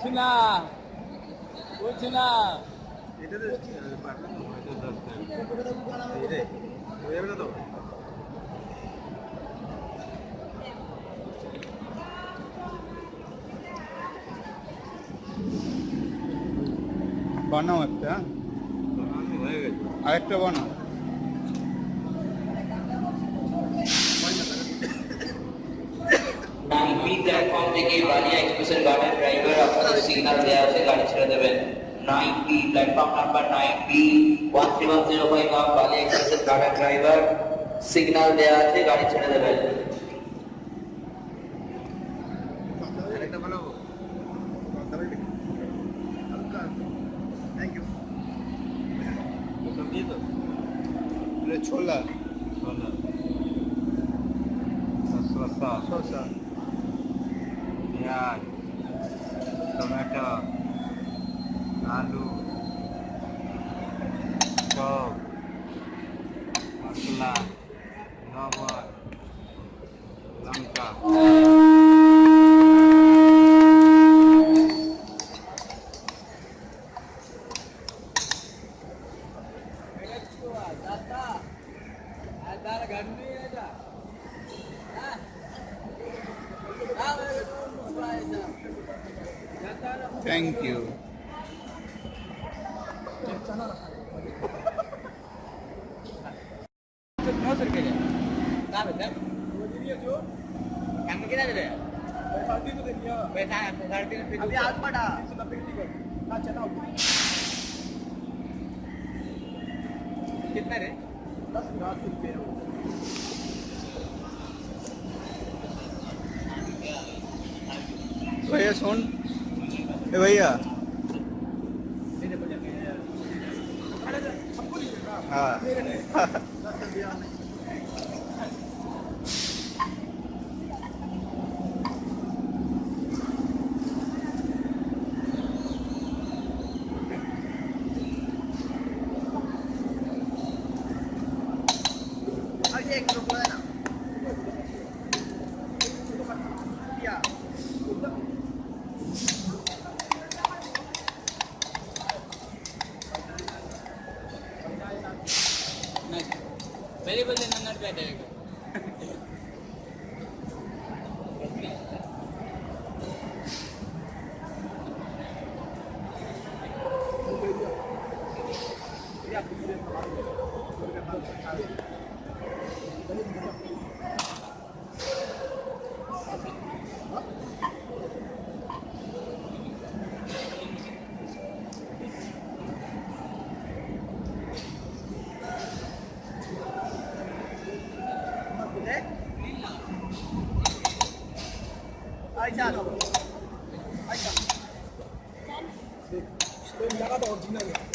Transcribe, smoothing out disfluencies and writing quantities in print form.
বলছি না বলছি না বানাও একটা আরেকটা বানাও নাইনটি প্ল্যাটফর্ম থেকে বালিয়া এক্সপ্রেসের গার্ডেন ড্রাইভার আপনাদের সিগন্যাল দেওয়া আছে গাড়ি ছেড়ে দেবেন 90 প্ল্যাটফর্ম নাম্বার 90 13105 আপ বালিয়া এক্সপ্রেসের গার্ডেন ড্রাইভার সিগন্যাল দেওয়া আছে গাড়ি ছেড়ে দেবেন ছোলা শসা পেঁয়াজ টমেটো আলু চপ মশলা লবণ লঙ্কা থ্যাংক ইউ कितना रे 10 रुपये भैया सुन ए भैया हाँ पहले बोलते नन्नर पे जाएगा लगा तो ओरिजिनल है